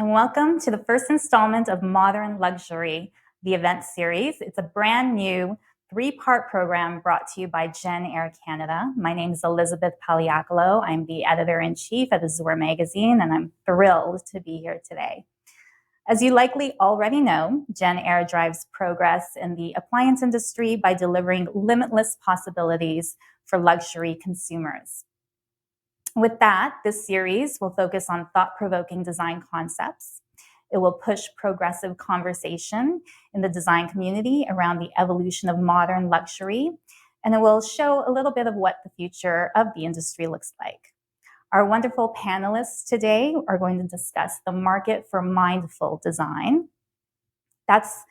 and welcome to the first installment of Modern Luxury, the event series. It's a brand new three-part program brought to you by JennAir Canada. My name is Elizabeth Paliacolo. I'm the editor-in-chief at Azure magazine, and I'm thrilled to be here today. As you likely already know, JennAir drives progress in the appliance industry by delivering limitless possibilities for luxury consumers. With that, this series will focus on thought-provoking design concepts. It will push progressive conversation in the design community around the evolution of modern luxury, and it will show a little bit of what the future of the industry looks like. Our wonderful panelists today are going to discuss the market for mindful design. That's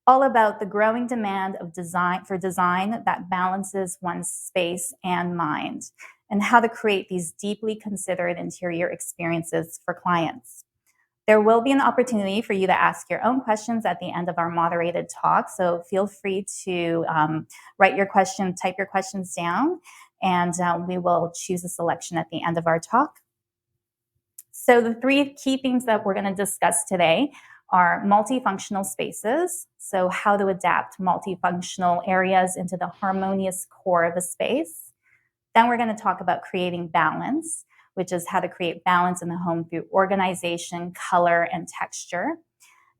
all about the growing demand of design that balances one's space and mind, and how to create these deeply considered interior experiences for clients. There will be an opportunity for you to ask your own questions at the end of our moderated talk, so feel free to type your questions down, and we will choose a selection at the end of our talk. So the three key themes that we're going to discuss today are multifunctional spaces, so how to adapt multifunctional areas into the harmonious core of a space. Then we're going to talk about creating balance, which is how to create balance in the home through organization, color, and texture.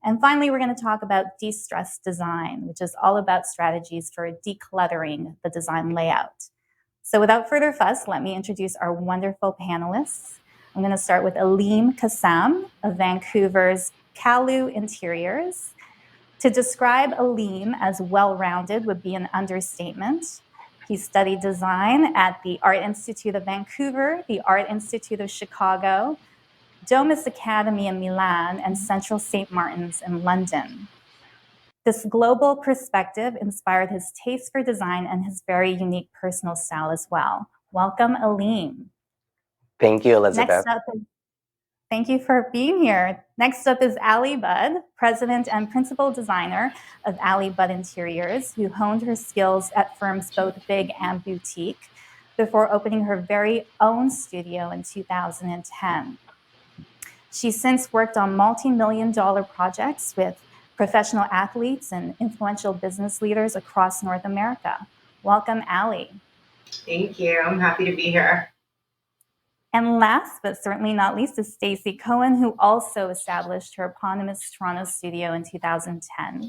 And finally, we're going to talk about distress design, which is all about strategies for decluttering the design layout. So without further fuss, let me introduce our wonderful panelists. I'm going to start with Aleem Kassam of Vancouver's Kalu Interiors. To describe Aleem as well-rounded would be an understatement. He studied design at the Art Institute of Vancouver, the Art Institute of Chicago, Domus Academy in Milan, and Central St. Martin's in London. This global perspective inspired his taste for design and his very unique personal style as well. Welcome, Aleem. Thank you, Elizabeth. Thank you for being here. Next up is Ali Budd, president and principal designer of Ali Budd Interiors, who honed her skills at firms both big and boutique before opening her very own studio in 2010. She's since worked on multi-million-dollar projects with professional athletes and influential business leaders across North America. Welcome, Ali. Thank you. I'm happy to be here. And last, but certainly not least, is Stacey Cohen, who also established her eponymous Toronto studio in 2010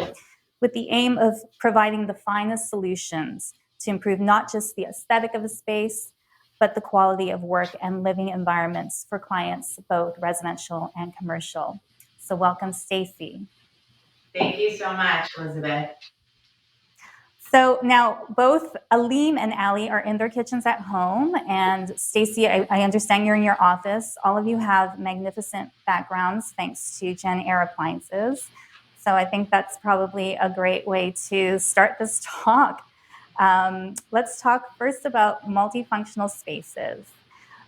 with the aim of providing the finest solutions to improve not just the aesthetic of a space, but the quality of work and living environments for clients, both residential and commercial. So welcome, Stacey. Thank you so much, Elizabeth. So now both Aleem and Ali are in their kitchens at home, and Stacey, I understand you're in your office. All of you have magnificent backgrounds thanks to JennAir appliances. So I think that's probably a great way to start this talk. Let's talk first about multifunctional spaces.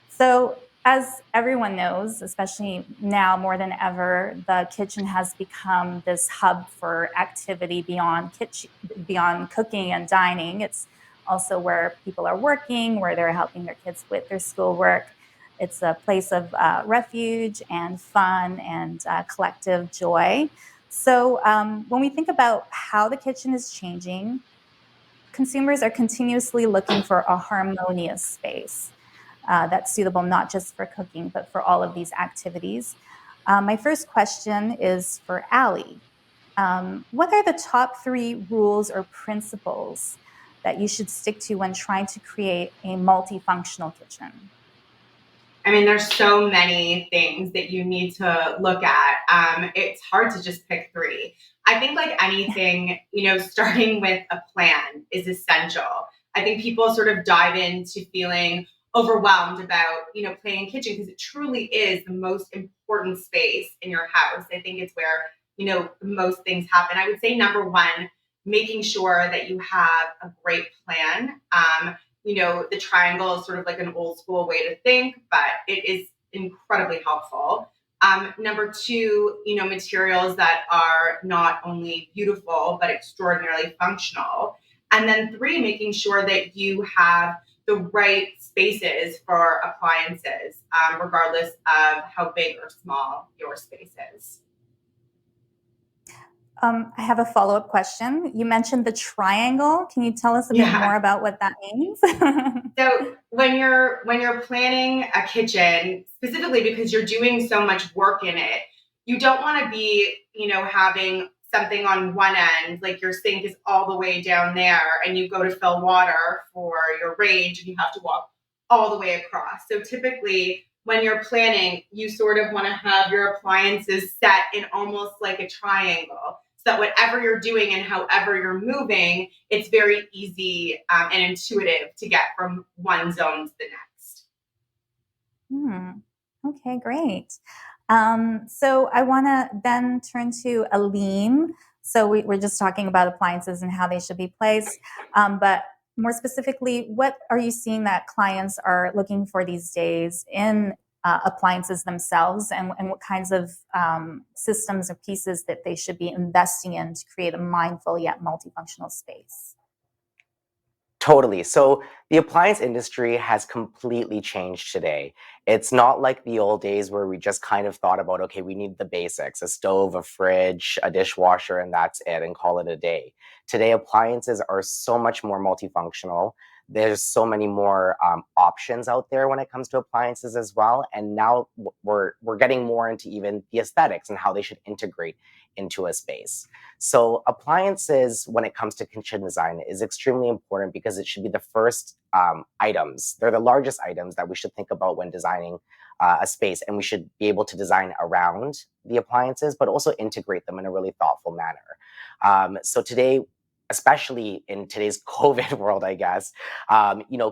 So as everyone knows, especially now more than ever, the kitchen has become this hub for activity beyond cooking and dining. It's also where people are working, where they're helping their kids with their schoolwork. It's a place of refuge and fun and collective joy. So when we think about how the kitchen is changing, consumers are continuously looking for a harmonious space that's suitable not just for cooking, but for all of these activities. My first question is for Ali. What are the top 3 rules or principles that you should stick to when trying to create a multifunctional kitchen? I mean, there's so many things that you need to look at. It's hard to just pick 3. I think like anything, starting with a plan is essential. I think people sort of dive into feeling overwhelmed about, planning a kitchen because it truly is the most important space in your house. I think it's where, most things happen. I would say number 1, making sure that you have a great plan. The triangle is sort of like an old school way to think, but it is incredibly helpful. Number 2, materials that are not only beautiful, but extraordinarily functional. And then 3, making sure that you have the right spaces for appliances, regardless of how big or small your space is. I have a follow-up question. You mentioned the triangle. Can you tell us a bit more about what that means? So when you're planning a kitchen, specifically because you're doing so much work in it, you don't want to be, having something on one end, like your sink is all the way down there and you go to fill water for your range and you have to walk all the way across. So typically when you're planning, you sort of want to have your appliances set in almost like a triangle, so that whatever you're doing and however you're moving, it's very easy and intuitive to get from one zone to the next. Okay, great. So I want to then turn to Aline. So we're just talking about appliances and how they should be placed. But more specifically, what are you seeing that clients are looking for these days in appliances themselves, and what kinds of systems or pieces that they should be investing in to create a mindful yet multifunctional space? Totally. So the appliance industry has completely changed today. It's not like the old days where we just kind of thought about, okay, we need the basics, a stove, a fridge, a dishwasher, and that's it, and call it a day. Today, appliances are so much more multifunctional. There's so many more options out there when it comes to appliances as well. And now we're getting more into even the aesthetics and how they should integrate into a space. So appliances, when it comes to kitchen design, is extremely important because it should be the first items. They're the largest items that we should think about when designing a space, and we should be able to design around the appliances, but also integrate them in a really thoughtful manner. So today, especially in today's COVID world, I guess,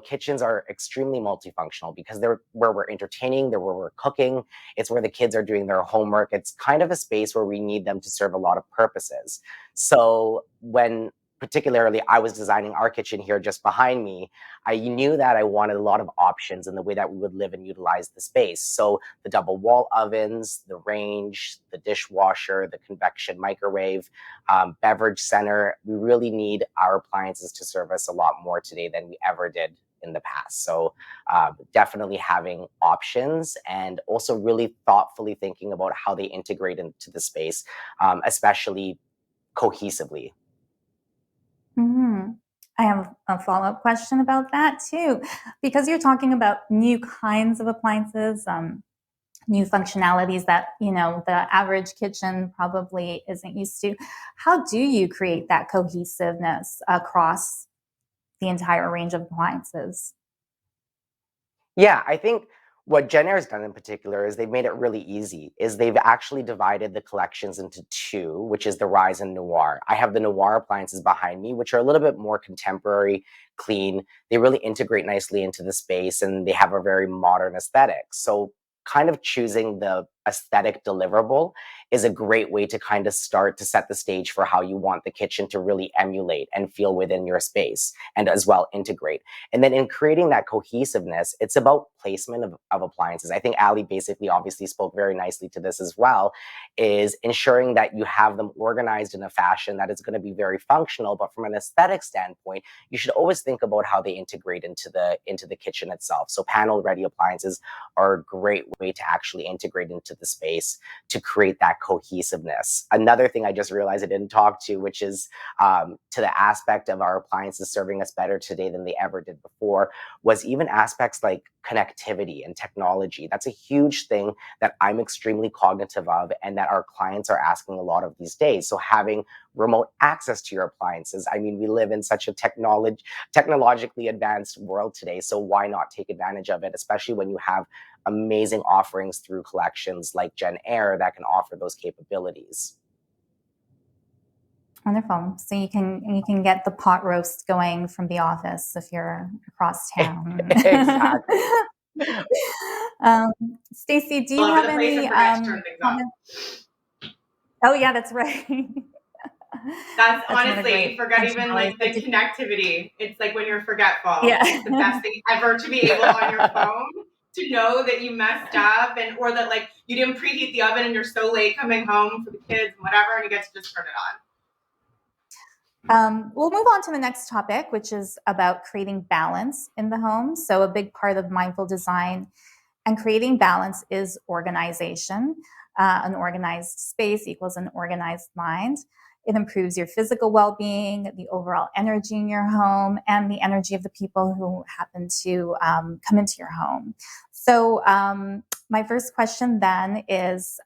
kitchens are extremely multifunctional because they're where we're entertaining, they're where we're cooking, it's where the kids are doing their homework. It's kind of a space where we need them to serve a lot of purposes. So when particularly I was designing our kitchen here just behind me, I knew that I wanted a lot of options in the way that we would live and utilize the space. So the double wall ovens, the range, the dishwasher, the convection microwave, beverage center, we really need our appliances to serve us a lot more today than we ever did in the past. So definitely having options and also really thoughtfully thinking about how they integrate into the space, especially cohesively. I have a follow-up question about that too, because you're talking about new kinds of appliances, new functionalities that the average kitchen probably isn't used to. How do you create that cohesiveness across the entire range of appliances? Yeah, I think what JennAir has done in particular is they've made it really easy, is they've actually divided the collections into two, which is the Rise and Noir. I have the Noir appliances behind me, which are a little bit more contemporary, clean. They really integrate nicely into the space and they have a very modern aesthetic. So kind of choosing the aesthetic deliverable is a great way to kind of start to set the stage for how you want the kitchen to really emulate and feel within your space and as well integrate. And then in creating that cohesiveness, it's about placement of appliances. I think Ali basically obviously spoke very nicely to this as well, is ensuring that you have them organized in a fashion that is going to be very functional, but from an aesthetic standpoint, you should always think about how they integrate into the kitchen itself. So panel ready appliances are a great way to actually integrate into the space to create that cohesiveness. Another thing I just realized I didn't talk to, which is to the aspect of our appliances serving us better today than they ever did before, was even aspects like connectivity and technology. That's a huge thing that I'm extremely cognitive of and that our clients are asking a lot of these days. So having remote access to your appliances. I mean, we live in such a technologically advanced world today. So why not take advantage of it, especially when you have amazing offerings through collections like JennAir that can offer those capabilities. Wonderful. So you can get the pot roast going from the office if you're across town. Exactly. Stacey, do you have any comments? Oh yeah, that's right. That's honestly, forget even like the connectivity. It's like when you're forgetful. Yeah. It's the best thing ever to be able on your phone to know that you messed up or that like you didn't preheat the oven and you're so late coming home for the kids and whatever, and you get to just turn it on. We'll move on to the next topic, which is about creating balance in the home. So a big part of mindful design and creating balance is organization. An organized space equals an organized mind. It improves your physical well-being, the overall energy in your home, and the energy of the people who happen to come into your home. So my first question then is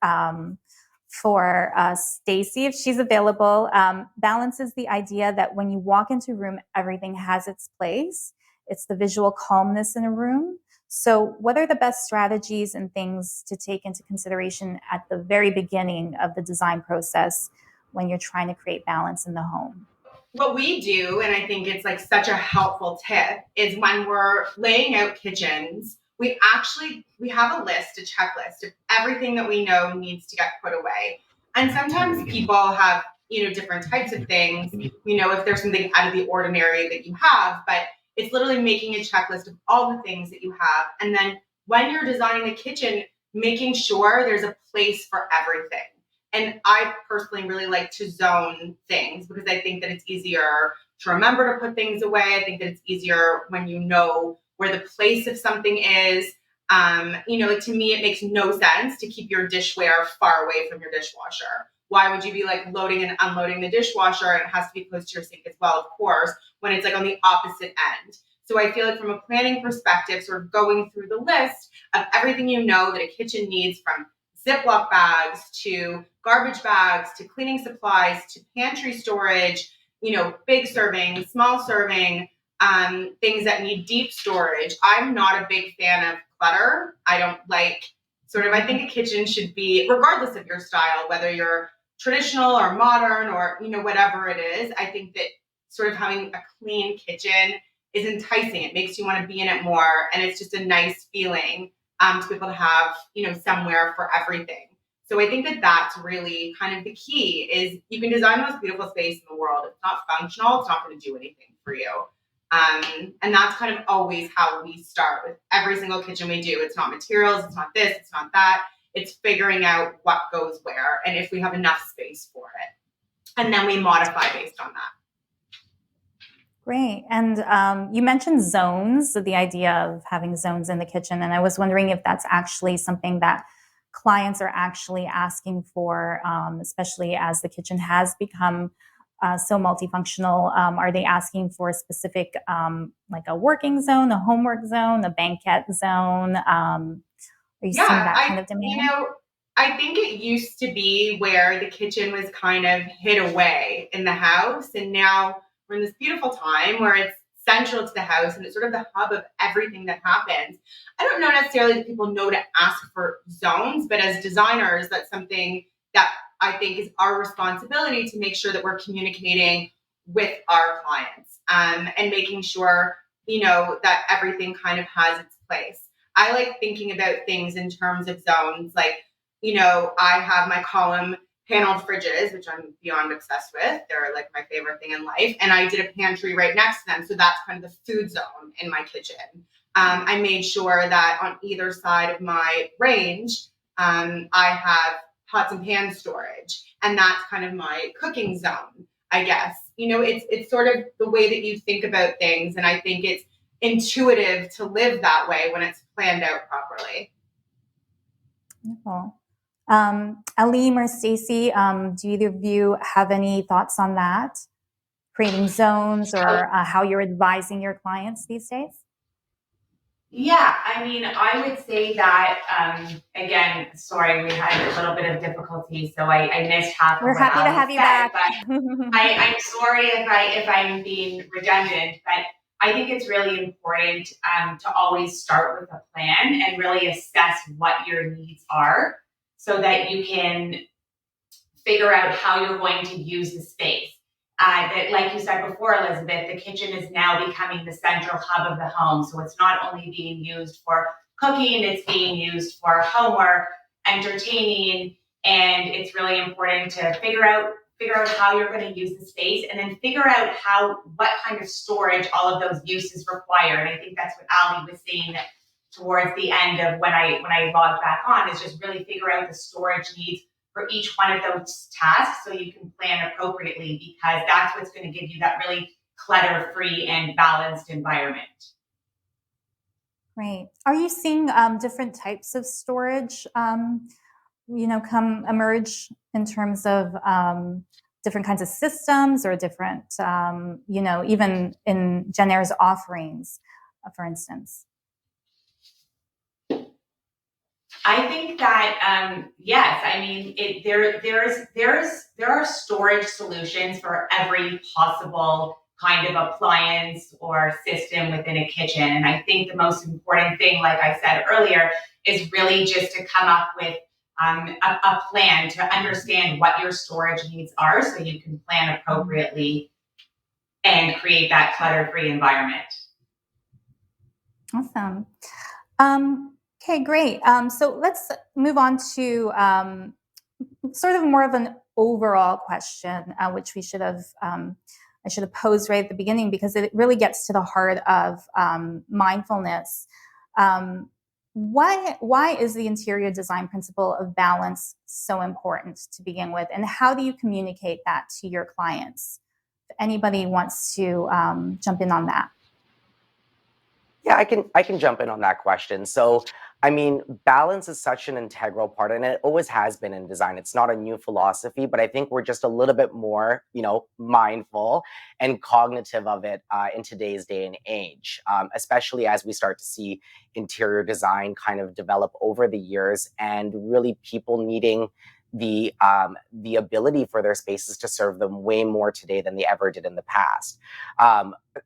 for Stacy, if she's available. Balance is the idea that when you walk into a room, everything has its place. It's the visual calmness in a room. So what are the best strategies and things to take into consideration at the very beginning of the design process when you're trying to create balance in the home? What we do, and I think it's like such a helpful tip, is when we're laying out kitchens, we have a list, a checklist of everything that we know needs to get put away. And sometimes people have, different types of things, if there's something out of the ordinary that you have, but it's literally making a checklist of all the things that you have. And then when you're designing the kitchen, making sure there's a place for everything. And I personally really like to zone things because I think that it's easier to remember to put things away. I think that it's easier when you know where the place of something is. To me, it makes no sense to keep your dishware far away from your dishwasher. Why would you be like loading and unloading the dishwasher? And it has to be close to your sink as well, of course, when it's like on the opposite end. So I feel like from a planning perspective, sort of going through the list of everything that a kitchen needs, from Ziploc bags to garbage bags to cleaning supplies to pantry storage, big serving, small serving, things that need deep storage. I'm not a big fan of clutter. I don't like I think a kitchen should be, regardless of your style, whether you're traditional or modern or, whatever it is, I think that sort of having a clean kitchen is enticing. It makes you want to be in it more. And it's just a nice feeling to be able to have, somewhere for everything. So I think that that's really kind of the key is you can design the most beautiful space in the world. If it's not functional, it's not going to do anything for you. And that's kind of always how we start with every single kitchen we do. It's not materials, it's not this, it's not that. It's figuring out what goes where and if we have enough space for it. And then we modify based on that. Great. And you mentioned zones, so the idea of having zones in the kitchen. And I was wondering if that's actually something that clients are actually asking for, especially as the kitchen has become so multifunctional. Are they asking for a specific, like a working zone, a homework zone, a banquet zone? Are you seeing that kind of demand? I think it used to be where the kitchen was kind of hid away in the house. And now we're in this beautiful time where it's central to the house and it's sort of the hub of everything that happens. I don't know necessarily that people know to ask for zones, but as designers, that's something that I think is our responsibility to make sure that we're communicating with our clients and making sure, that everything kind of has its place. I like thinking about things in terms of zones. Like, I have my column paneled fridges, which I'm beyond obsessed with. They're like my favorite thing in life. And I did a pantry right next to them. So that's kind of the food zone in my kitchen. I made sure that on either side of my range, I have pots and pan storage. And that's kind of my cooking zone, I guess. It's sort of the way that you think about things. And I think it's intuitive to live that way when it's planned out properly. Wonderful. Aleem or Stacy, do either of you have any thoughts on that? Creating zones or how you're advising your clients these days? Yeah, I mean, I would say that, again, sorry, we had a little bit of difficulty, so I missed half of We're what happy to Ali have you said, back. but I'm sorry if I'm being redundant, but I think it's really important to always start with a plan and really assess what your needs are so that you can figure out how you're going to use the space. That, like you said before, Elizabeth, the kitchen is now becoming the central hub of the home. So it's not only being used for cooking, it's being used for homework, entertaining, and it's really important to figure out how you're going to use the space and then figure out what kind of storage all of those uses require. And I think that's what Ali was saying towards the end of when I logged back on, is just really figure out the storage needs for each one of those tasks so you can plan appropriately, because that's what's going to give you that really clutter-free and balanced environment. Great. Are you seeing different types of storage, come emerge in terms of different kinds of systems or different, even in JennAir's offerings, for instance? I think that yes. I mean, there are storage solutions for every possible kind of appliance or system within a kitchen. And I think the most important thing, like I said earlier, is really just to come up with a plan to understand what your storage needs are, so you can plan appropriately and create that clutter-free environment. Awesome. Okay, great. So let's move on to sort of more of an overall question, which I should have posed right at the beginning, because it really gets to the heart of mindfulness. Why is the interior design principle of balance so important to begin with, and how do you communicate that to your clients? If anybody wants to jump in on that. Yeah, I can jump in on that question. So, I mean, balance is such an integral part, and it always has been in design. It's not a new philosophy, but I think we're just a little bit more, mindful and cognitive of it in today's day and age, especially as we start to see interior design kind of develop over the years, and really people needing the ability for their spaces to serve them way more today than they ever did in the past.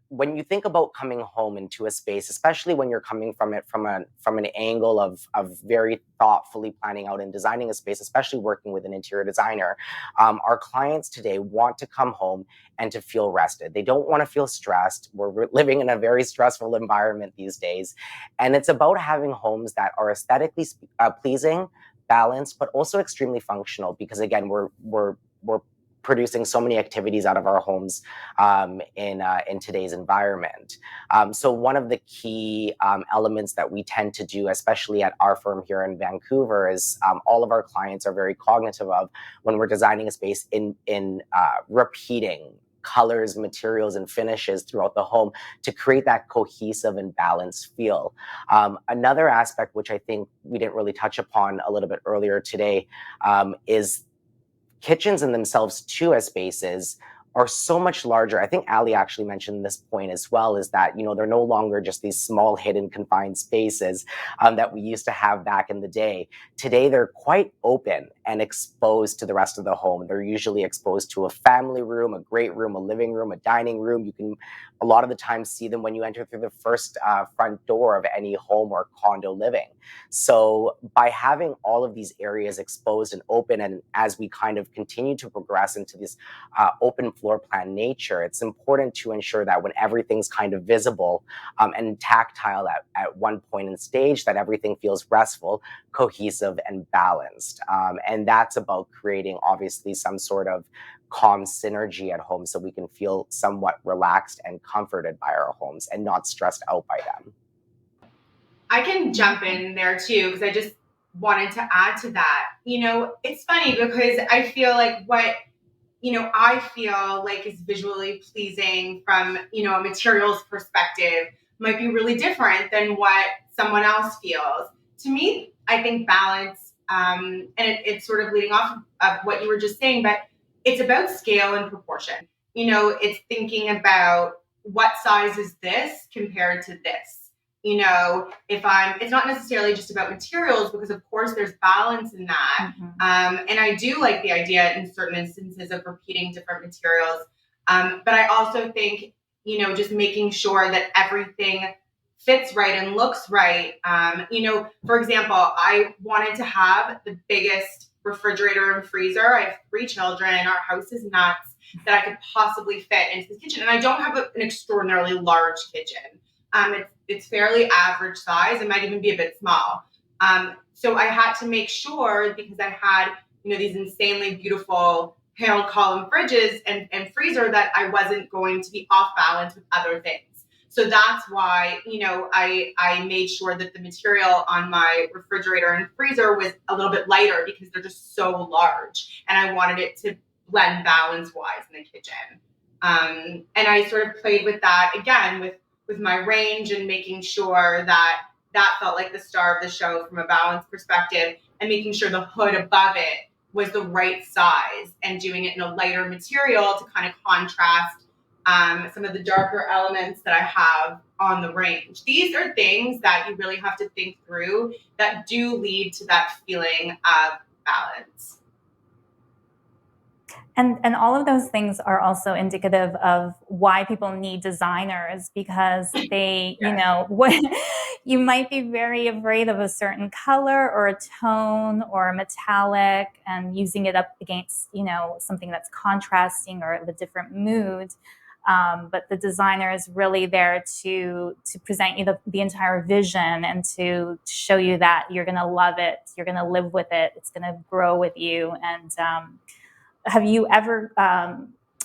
When you think about coming home into a space, especially when you're coming from it from an angle of very thoughtfully planning out and designing a space, especially working with an interior designer, our clients today want to come home and to feel rested. They don't want to feel stressed. We're living in a very stressful environment these days, and it's about having homes that are aesthetically pleasing, balanced, but also extremely functional, because again, we're producing so many activities out of our homes in today's environment. So one of the key elements that we tend to do, especially at our firm here in Vancouver, is all of our clients are very cognitive of when we're designing a space in repeating colors, materials, and finishes throughout the home to create that cohesive and balanced feel. Another aspect, which I think we didn't really touch upon a little bit earlier today, is kitchens in themselves too, as spaces, are so much larger. I think Ali actually mentioned this point as well, is that, they're no longer just these small, hidden, confined spaces that we used to have back in the day. Today, they're quite open and exposed to the rest of the home. They're usually exposed to a family room, a great room, a living room, a dining room. You can, a lot of the time, see them when you enter through the first front door of any home or condo living. So by having all of these areas exposed and open, and as we kind of continue to progress into this open floor plan nature, it's important to ensure that when everything's kind of visible and tactile at one point in stage, that everything feels restful, cohesive, and balanced. And that's about creating, obviously, some sort of calm synergy at home, so we can feel somewhat relaxed and comforted by our homes and not stressed out by them. I can jump in there too, because I just wanted to add to that. It's funny because I feel like what I feel like is visually pleasing from, a materials perspective might be really different than what someone else feels. To me, I think balance, and it's sort of leading off of what you were just saying, but it's about scale and proportion. It's thinking about what size is this compared to this. It's not necessarily just about materials, because of course there's balance in that. Mm-hmm. And I do like the idea in certain instances of repeating different materials. But I also think, just making sure that everything fits right and looks right. For example, I wanted to have the biggest refrigerator and freezer. I have 3 children. Our house is nuts, that I could possibly fit into the kitchen. And I don't have an extraordinarily large kitchen. It's fairly average size. It might even be a bit small. So I had to make sure, because I had, these insanely beautiful paneled column fridges and freezer, that I wasn't going to be off balance with other things. So that's why, I made sure that the material on my refrigerator and freezer was a little bit lighter because they're just so large. And I wanted it to blend balance-wise in the kitchen. And I sort of played with that again with my range and making sure that felt like the star of the show from a balance perspective, and making sure the hood above it was the right size and doing it in a lighter material to kind of contrast some of the darker elements that I have on the range. These are things that you really have to think through that do lead to that feeling of balance. And all of those things are also indicative of why people need designers, because they, you might be very afraid of a certain color or a tone or a metallic, and using it up against, something that's contrasting or of a different mood. But the designer is really there to present you the entire vision and to show you that you're going to love it, you're going to live with it, it's going to grow with you. And have you ever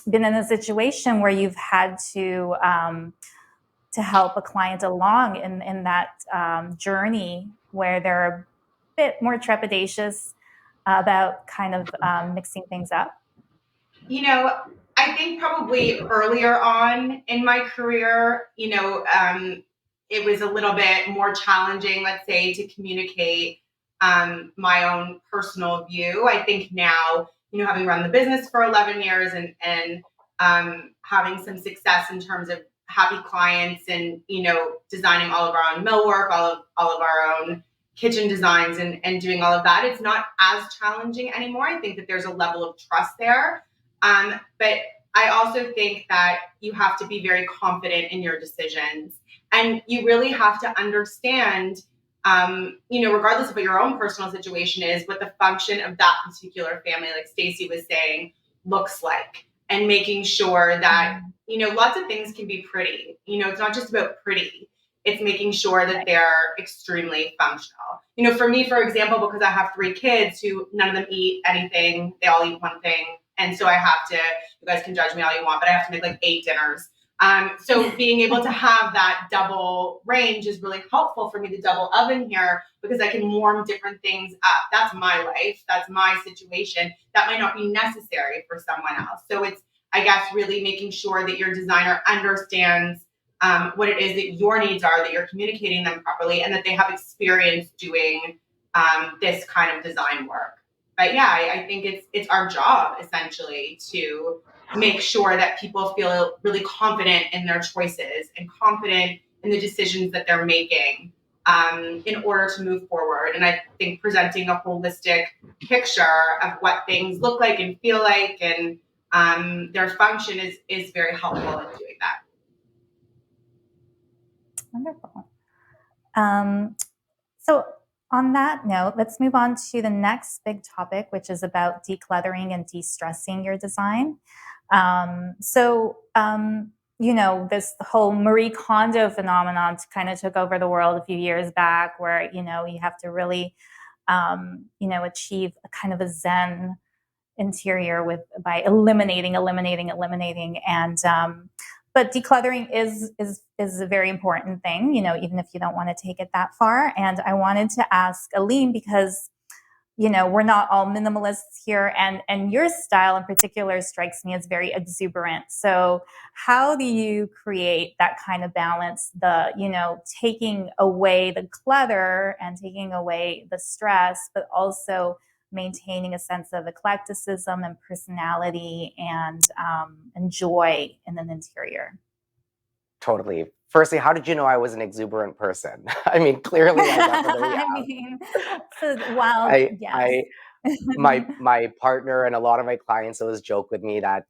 been in a situation where you've had to help a client along in that journey where they're a bit more trepidatious about kind of mixing things up? I think probably earlier on in my career, it was a little bit more challenging, let's say, to communicate my own personal view. I think now, having run the business for 11 years and having some success in terms of happy clients and, designing all of our own millwork, all of our own kitchen designs and doing all of that, it's not as challenging anymore. I think that there's a level of trust there. But I also think that you have to be very confident in your decisions, and you really have to understand, regardless of what your own personal situation is, what the function of that particular family, like Stacey was saying, looks like, and making sure that, lots of things can be pretty. It's not just about pretty. It's making sure that they're extremely functional. For me, for example, because I have 3 kids who none of them eat anything, they all eat one thing. And so I have to, you guys can judge me all you want, but I have to make like 8 dinners. So being able to have that double range is really helpful for me, the double oven here, because I can warm different things up. That's my life. That's my situation. That might not be necessary for someone else. So it's, I guess, really making sure that your designer understands what it is that your needs are, that you're communicating them properly, and that they have experience doing this kind of design work. But yeah, I think it's our job essentially to make sure that people feel really confident in their choices and confident in the decisions that they're making in order to move forward. And I think presenting a holistic picture of what things look like and feel like and their function is very helpful in doing that. Wonderful. So on that note, let's move on to the next big topic, which is about decluttering and de-stressing your design. This whole Marie Kondo phenomenon kind of took over the world a few years back, where, you have to really, achieve a kind of a Zen interior by eliminating. And, but decluttering is a very important thing, even if you don't want to take it that far. And I wanted to ask Aline, because, we're not all minimalists here, and your style in particular strikes me as very exuberant. So how do you create that kind of balance, taking away the clutter and taking away the stress, but also maintaining a sense of eclecticism and personality and joy in an interior? Totally. Firstly, how did you know I was an exuberant person? I mean, clearly I definitely am. I mean, so wild, yes. My partner and a lot of my clients always joke with me that,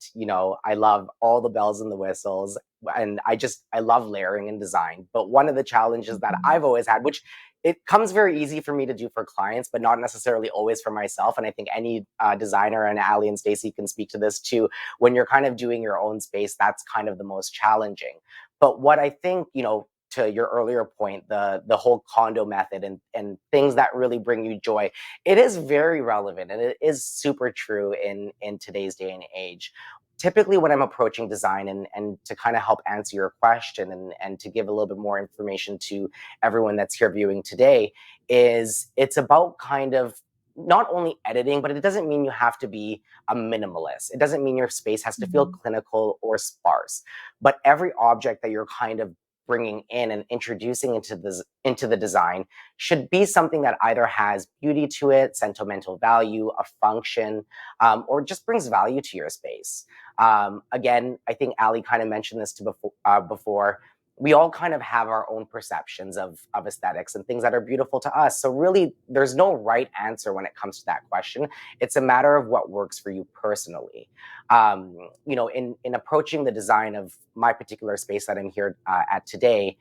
I love all the bells and the whistles, and I love layering and design. But one of the challenges that I've always had, which it comes very easy for me to do for clients, but not necessarily always for myself. And I think any designer, and Ali and Stacey can speak to this too, when you're kind of doing your own space, that's kind of the most challenging. But what I think, to your earlier point, the whole condo method and things that really bring you joy, it is very relevant and it is super true in today's day and age. typically when I'm approaching design, and to kind of help answer your question, and to give a little bit more information to everyone that's here viewing today, is it's about kind of not only editing, but it doesn't mean you have to be a minimalist. It doesn't mean your space has to feel clinical or sparse, but every object that you're kind of bringing in and introducing into the design should be something that either has beauty to it, sentimental value, a function, or just brings value to your space. Again, I think Ali kind of mentioned this before. We all kind of have our own perceptions of aesthetics and things that are beautiful to us. So really, there's no right answer when it comes to that question. It's a matter of what works for you personally. In approaching the design of my particular space that I'm here at today,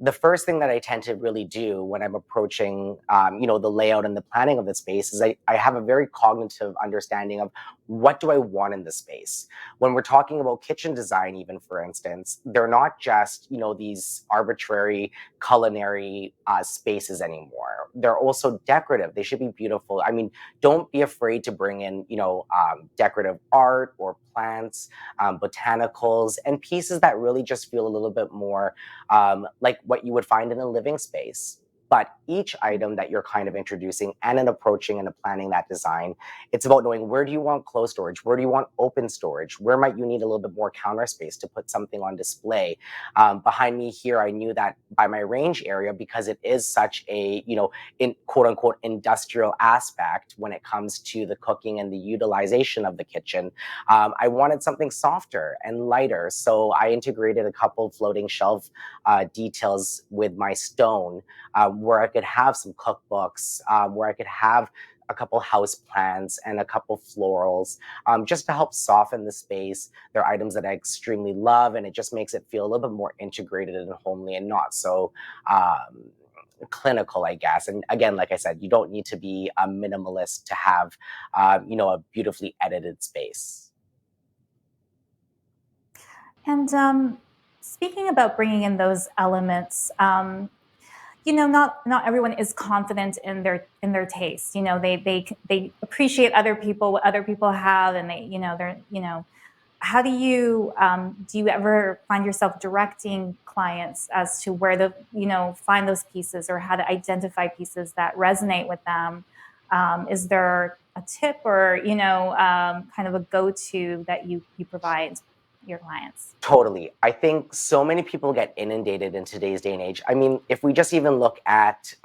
the first thing that I tend to really do when I'm approaching, the layout and the planning of the space is I have a very cognitive understanding of what do I want in the space. When we're talking about kitchen design, even for instance, they're not just, these arbitrary culinary spaces anymore. They're also decorative. They should be beautiful. I mean, don't be afraid to bring in, decorative art or plants, botanicals, and pieces that really just feel a little bit more like what you would find in a living space. But each item that you're kind of introducing and in approaching and planning that design, it's about knowing, where do you want closed storage? Where do you want open storage? Where might you need a little bit more counter space to put something on display? Behind me here, I knew that by my range area, because it is such a, in quote unquote industrial aspect when it comes to the cooking and the utilization of the kitchen, I wanted something softer and lighter. So I integrated a couple floating shelf details with my stone, where I could have some cookbooks, where I could have a couple house plants and a couple florals, just to help soften the space. They're items that I extremely love, and it just makes it feel a little bit more integrated and homely and not so clinical, I guess. And again, like I said, you don't need to be a minimalist to have, a beautifully edited space. And speaking about bringing in those elements, not everyone is confident in their taste. They appreciate other people, what other people have, and how do you ever find yourself directing clients as to where to find those pieces, or how to identify pieces that resonate with them? Is there a tip or kind of a go-to that you provide your clients? Totally. I think so many people get inundated in today's day and age. I mean, if we just even look at,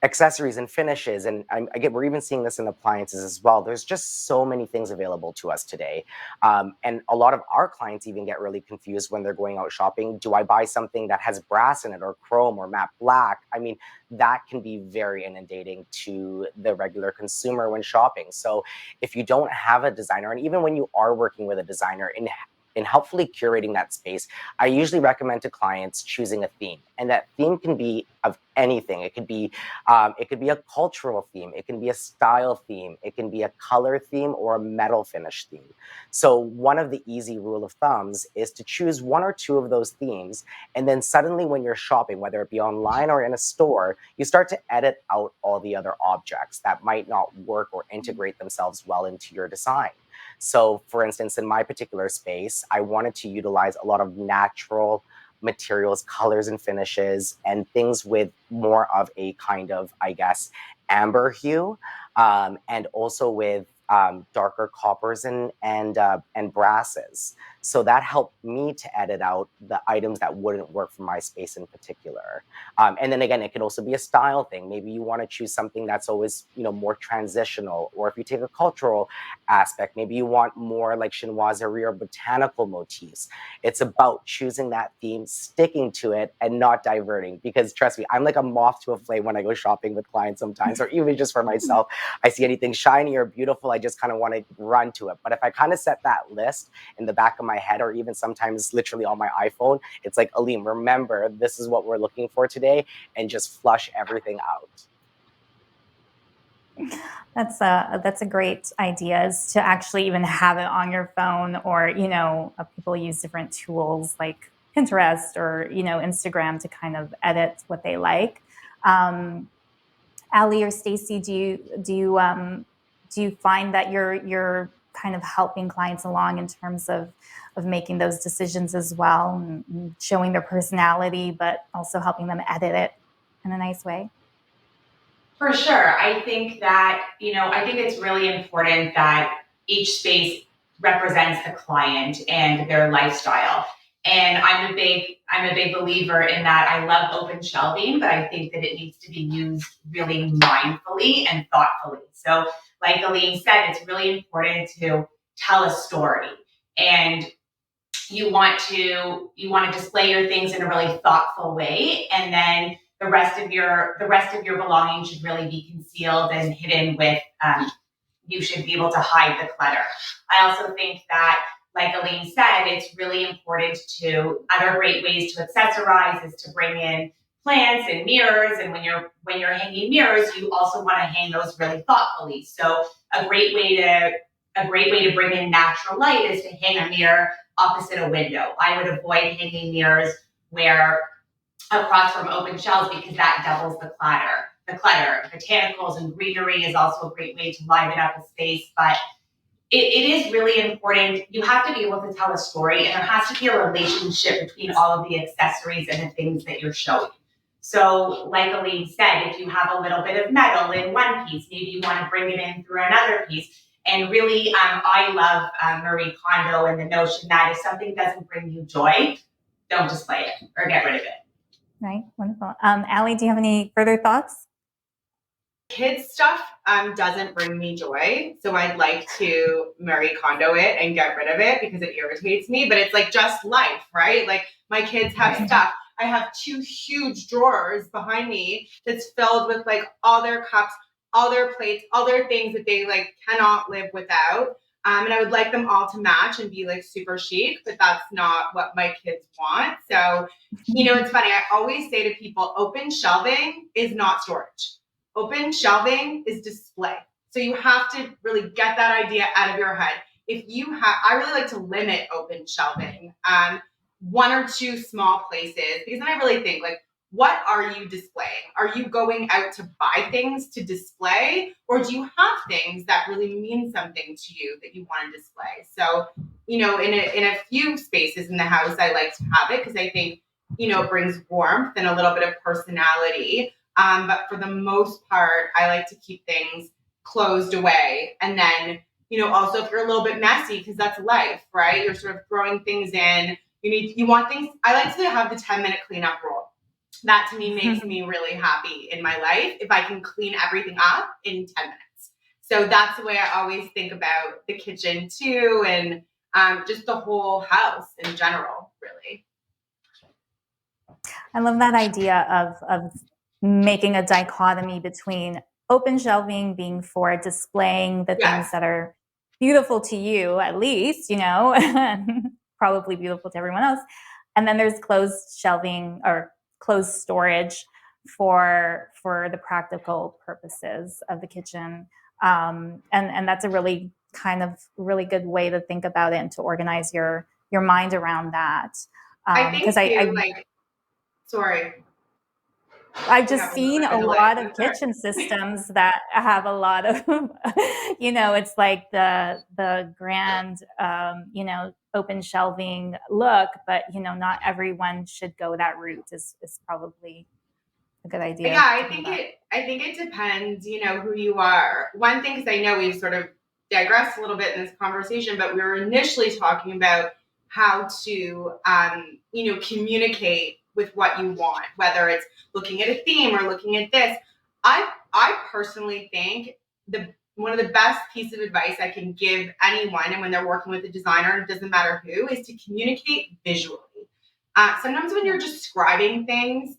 accessories and finishes, and again, we're even seeing this in appliances as well. There's just so many things available to us today. And a lot of our clients even get really confused when they're going out shopping. Do I buy something that has brass in it, or chrome, or matte black? I mean, that can be very inundating to the regular consumer when shopping. So if you don't have a designer, and even when you are working with a designer in helpfully curating that space, I usually recommend to clients choosing a theme, and that theme can be of anything. It could be a cultural theme, it can be a style theme, it can be a color theme, or a metal finish theme. So one of the easy rule of thumbs is to choose one or two of those themes, and then suddenly when you're shopping, whether it be online or in a store, you start to edit out all the other objects that might not work or integrate themselves well into your design. So, for instance, in my particular space, I wanted to utilize a lot of natural materials, colors, and finishes, and things with more of a kind of, I guess, amber hue, and also with darker coppers and brasses. So that helped me to edit out the items that wouldn't work for my space in particular. And then again, it could also be a style thing. Maybe you want to choose something that's always, more transitional. Or if you take a cultural aspect, maybe you want more like chinoiserie or botanical motifs. It's about choosing that theme, sticking to it, and not diverting. Because trust me, I'm like a moth to a flame when I go shopping with clients sometimes, or even just for myself. I see anything shiny or beautiful, I just kind of want to run to it. But if I kind of set that list in the back of my head, or even sometimes literally on my iPhone, it's like, Alim, remember, this is what we're looking for today, and just flush everything out. That's a great idea, is to actually even have it on your phone, or people use different tools like Pinterest or Instagram to kind of edit what they like. Ali or Stacy, do you find that you're kind of helping clients along in terms of making those decisions as well, and showing their personality, but also helping them edit it in a nice way. For sure. I think that, I think it's really important that each space represents the client and their lifestyle. And I'm a big believer in that. I love open shelving, but I think that it needs to be used really mindfully and thoughtfully. So like Aline said, it's really important to tell a story, and you want to display your things in a really thoughtful way, and then the rest of your belongings should really be concealed and hidden with. You should be able to hide the clutter. I also think that, like Aline said, it's really important to, other great ways to accessorize is to bring in plants and mirrors. And when you're hanging mirrors, you also want to hang those really thoughtfully. So a great way to bring in natural light is to hang a mirror opposite a window. I would avoid hanging mirrors where across from open shelves, because that doubles the clutter. Botanicals and greenery is also a great way to liven up a space, but it is really important. You have to be able to tell a story, and there has to be a relationship between all of the accessories and the things that you're showing. So like Aline said, if you have a little bit of metal in one piece, maybe you want to bring it in through another piece. And really, I love Marie Kondo and the notion that if something doesn't bring you joy, don't display it or get rid of it. Right, wonderful. Allie, do you have any further thoughts? Kids stuff doesn't bring me joy, so I'd like to Marie Kondo it and get rid of it because it irritates me. But it's like just life, right? Like my kids have stuff. I have 2 huge drawers behind me that's filled with like all their cups, all their plates, all their things that they like cannot live without. And I would like them all to match and be like super chic, but that's not what my kids want. So, it's funny. I always say to people, open shelving is not storage. Open shelving is display. So you have to really get that idea out of your head. I really like to limit open shelving, 1 or 2 small places, because then I really think like, what are you displaying? Are you going out to buy things to display, or do you have things that really mean something to you that you want to display? So, in a few spaces in the house, I like to have it because I think, it brings warmth and a little bit of personality. But for the most part, I like to keep things closed away. And then, also if you're a little bit messy, because that's life, right? You're sort of throwing things in. You want things. I like to have the 10-minute cleanup rule. That to me makes me really happy in my life if I can clean everything up in 10 minutes. So that's the way I always think about the kitchen too, and just the whole house in general, really. I love that idea of making a dichotomy between open shelving being for displaying the things that are beautiful to you, at least, probably beautiful to everyone else. And then there's closed shelving or closed storage for the practical purposes of the kitchen. And that's a really good way to think about it and to organize your mind around that. I think sorry. I've just seen a lot of kitchen systems that have a lot of, it's like the grand, open shelving look, but, not everyone should go that route is probably a good idea. Yeah, I think it depends, who you are. One thing, because I know we've sort of digressed a little bit in this conversation, but we were initially talking about how to, communicate with what you want, whether it's looking at a theme or looking at this. I personally think one of the best pieces of advice I can give anyone, and when they're working with a designer, it doesn't matter who, is to communicate visually. Sometimes when you're describing things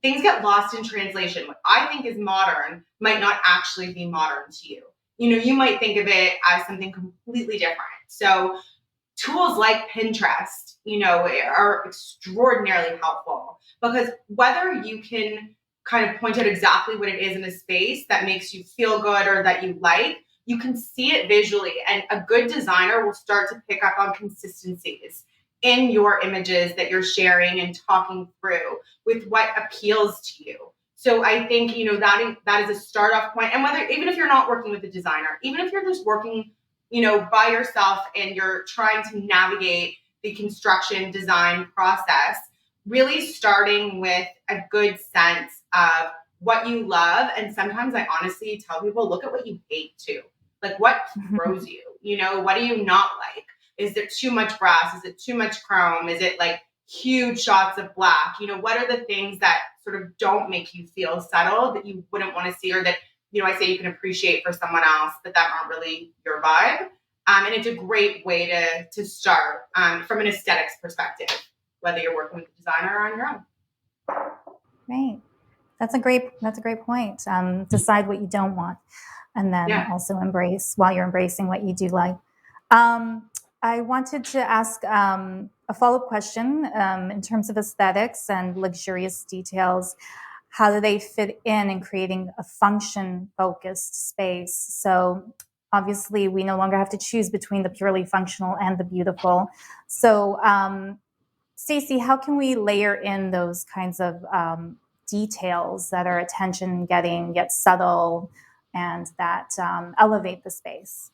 get lost in translation. What I think is modern might not actually be modern to you. You might think of it as something completely different. So tools like Pinterest, are extraordinarily helpful, because whether you can kind of point out exactly what it is in a space that makes you feel good or that you like, you can see it visually. And a good designer will start to pick up on consistencies in your images that you're sharing and talking through with what appeals to you. So I think, that is a start off point. And even if you're not working with a designer, even if you're just working, by yourself and you're trying to navigate the construction design process, really starting with a good sense of what you love. And sometimes I honestly tell people, look at what you hate too. Like, what throws you? What do you not like? Is there too much brass? Is it too much chrome? Is it like huge shots of black? What are the things that sort of don't make you feel settled, that you wouldn't want to see, or that, I say you can appreciate for someone else, but that aren't really your vibe. And it's a great way to start from an aesthetics perspective, whether you're working with a designer or on your own. Great. That's a great point. Decide what you don't want, and then also embrace while you're embracing what you do like. I wanted to ask a follow-up question in terms of aesthetics and luxurious details. How do they fit in creating a function-focused space? So obviously, we no longer have to choose between the purely functional and the beautiful. So, Stacey, how can we layer in those kinds of details that are attention-getting, yet subtle, and that elevate the space?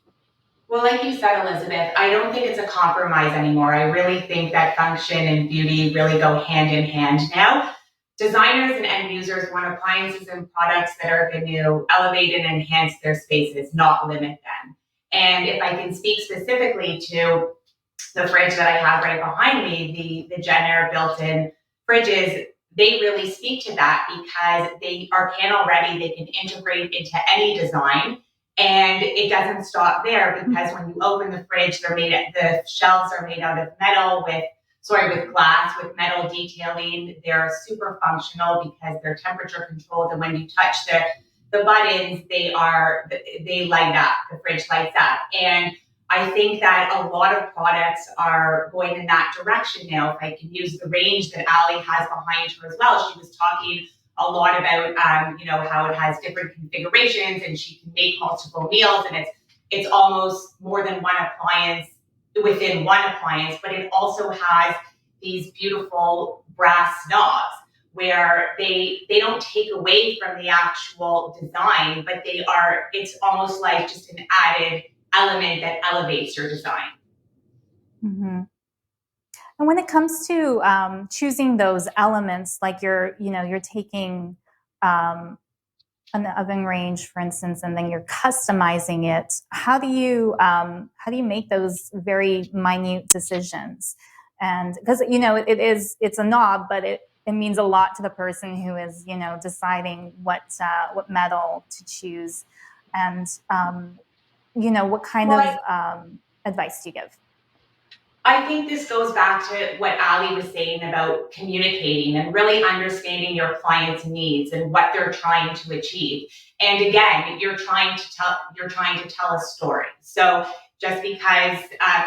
Well, like you said, Elizabeth, I don't think it's a compromise anymore. I really think that function and beauty really go hand in hand now. Designers and end users want appliances and products that are going to elevate and enhance their spaces, not limit them. And if I can speak specifically to the fridge that I have right behind me, the JennAir built-in fridges, they really speak to that because they are panel ready. They can integrate into any design. And it doesn't stop there, because when you open the fridge, the shelves are made out of metal with glass with metal detailing. They're super functional because they're temperature controlled, and when you touch the buttons, they light up. The fridge lights up, and I think that a lot of products are going in that direction now. If I can use the range that Ali has behind her as well, she was talking a lot about how it has different configurations and she can make multiple meals, and it's almost more than one appliance within one appliance, but it also has these beautiful brass knobs where they don't take away from the actual design, but it's almost like just an added element that elevates your design. Mm-hmm. And when it comes to choosing those elements, like you're taking an oven range, for instance, and then you're customizing it. How do you make those very minute decisions? And because it's a knob, but it means a lot to the person who is deciding what metal to choose, and what kind of advice do you give? I think this goes back to what Ali was saying about communicating and really understanding your client's needs and what they're trying to achieve. And again, you're trying to tell a story. So just because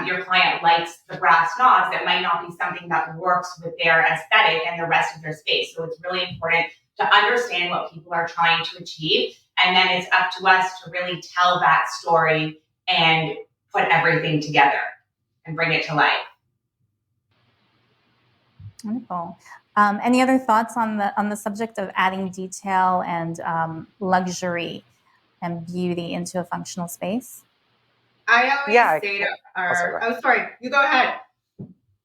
your client likes the brass knobs, that might not be something that works with their aesthetic and the rest of their space. So it's really important to understand what people are trying to achieve. And then it's up to us to really tell that story and put everything together and bring it to life. Wonderful. Any other thoughts on the subject of adding detail and luxury and beauty into a functional space? I always say to our, sorry, you go ahead.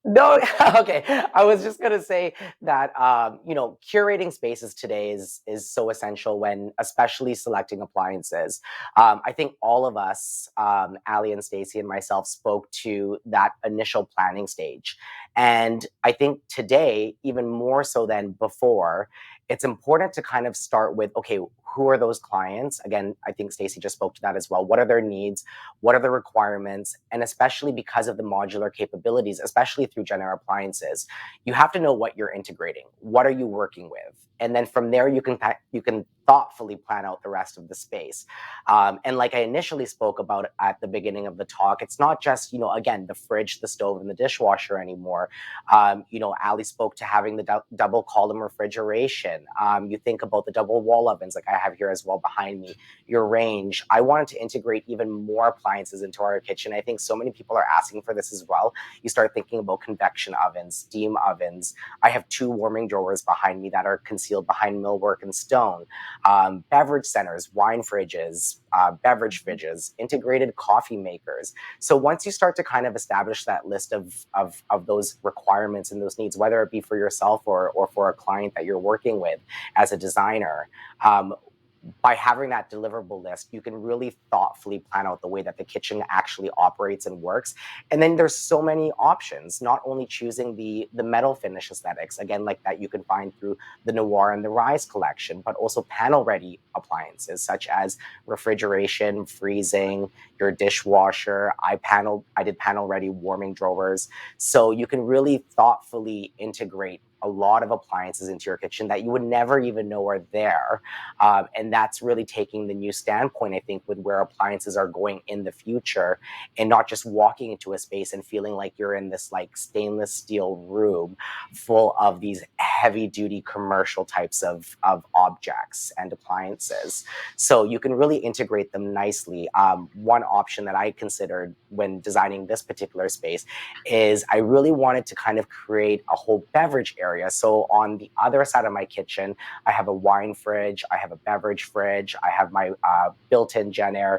No, okay. I was just gonna say that curating spaces today is so essential when, especially selecting appliances. I think all of us, Ali and Stacey and myself, spoke to that initial planning stage, and I think today, even more so than before, it's important to kind of start with, okay, who are those clients? Again, I think Stacey just spoke to that as well. What are their needs? What are the requirements? And especially because of the modular capabilities, especially through JennAir appliances, you have to know what you're integrating. What are you working with? And then from there, you can thoughtfully plan out the rest of the space. And like I initially spoke about at the beginning of the talk, it's not just, again, the fridge, the stove, and the dishwasher anymore. Ali spoke to having the double column refrigeration. You think about the double wall ovens, like I have here as well behind me, your range. I wanted to integrate even more appliances into our kitchen. I think so many people are asking for this as well. You start thinking about convection ovens, steam ovens. I have 2 warming drawers behind me that are concealed concealed behind millwork and stone, beverage centers, wine fridges, beverage fridges, integrated coffee makers. So once you start to kind of establish that list of those requirements and those needs, whether it be for yourself or for a client that you're working with as a designer, by having that deliverable list, you can really thoughtfully plan out the way that the kitchen actually operates and works. And then there's so many options, not only choosing the metal finish aesthetics, again, like that you can find through the Noir and the Rise collection, but also panel-ready appliances such as refrigeration, freezing, your dishwasher. I did panel-ready warming drawers. So you can really thoughtfully integrate a lot of appliances into your kitchen that you would never even know are there. And that's really taking the new standpoint, I think, with where appliances are going in the future, and not just walking into a space and feeling like you're in this like stainless steel room full of these heavy duty commercial types of objects and appliances. So you can really integrate them nicely. One option that I considered when designing this particular space is I really wanted to kind of create a whole beverage area. So on the other side of my kitchen, I have a wine fridge, I have a beverage fridge, I have my built-in JennAir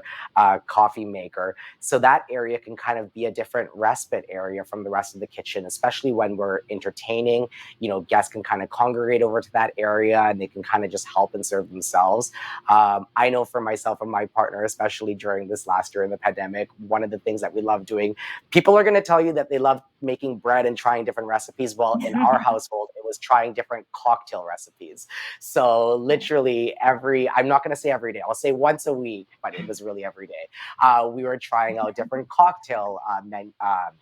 coffee maker. So that area can kind of be a different respite area from the rest of the kitchen, especially when we're entertaining. You know, guests can kind of congregate over to that area and they can kind of just help and serve themselves. I know for myself and my partner, especially during this last year in the pandemic, one of the things that we love doing, people are going to tell you that they love making bread and trying different recipes. Well, in our household, it was trying different cocktail recipes. So literally I'm not going to say every day, I'll say once a week, but it was really every day. We were trying out different cocktail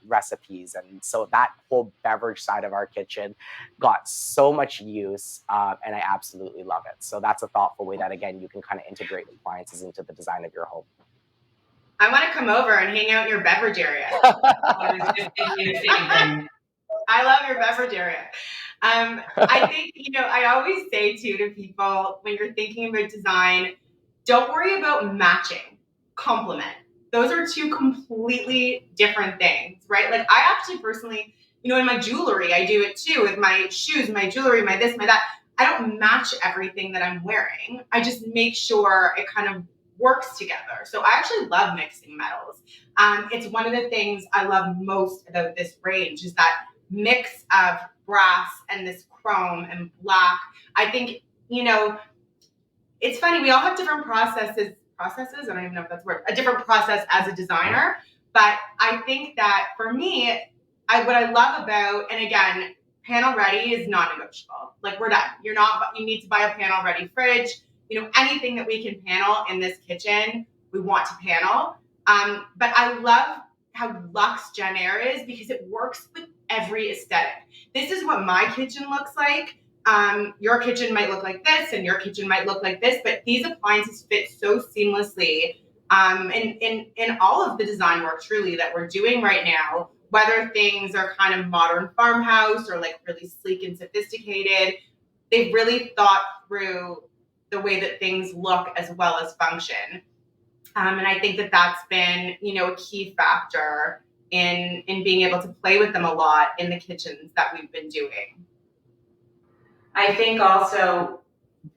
recipes. And so that whole beverage side of our kitchen got so much use, and I absolutely love it. So that's a thoughtful way that, again, you can kind of integrate appliances into the design of your home. I want to come over and hang out in your beverage area. I was just thinking the same thing. I love your beverage area. I think, I always say too to people, when you're thinking about design, don't worry about matching, complement. Those are two completely different things, right? Like I actually personally, in my jewelry, I do it too with my shoes, my jewelry, my this, my that. I don't match everything that I'm wearing. I just make sure it kind of works together. So I actually love mixing metals. It's one of the things I love most about this range is that mix of brass and this chrome and black. I think, it's funny. We all have different processes. I don't even know if that's a word. A different process as a designer. But I think that for me, what I love about, and again, panel ready is non-negotiable. Like we're done. You need to buy a panel ready fridge. Anything that we can panel in this kitchen, we want to panel. But I love how luxe JennAir is because it works with every aesthetic. This is what my kitchen looks like. Your kitchen might look like this and your kitchen might look like this, but these appliances fit so seamlessly in all of the design work truly that we're doing right now, whether things are kind of modern farmhouse or like really sleek and sophisticated. They've really thought through the way that things look as well as function. And I think that that's been, a key factor in being able to play with them a lot in the kitchens that we've been doing. I think also,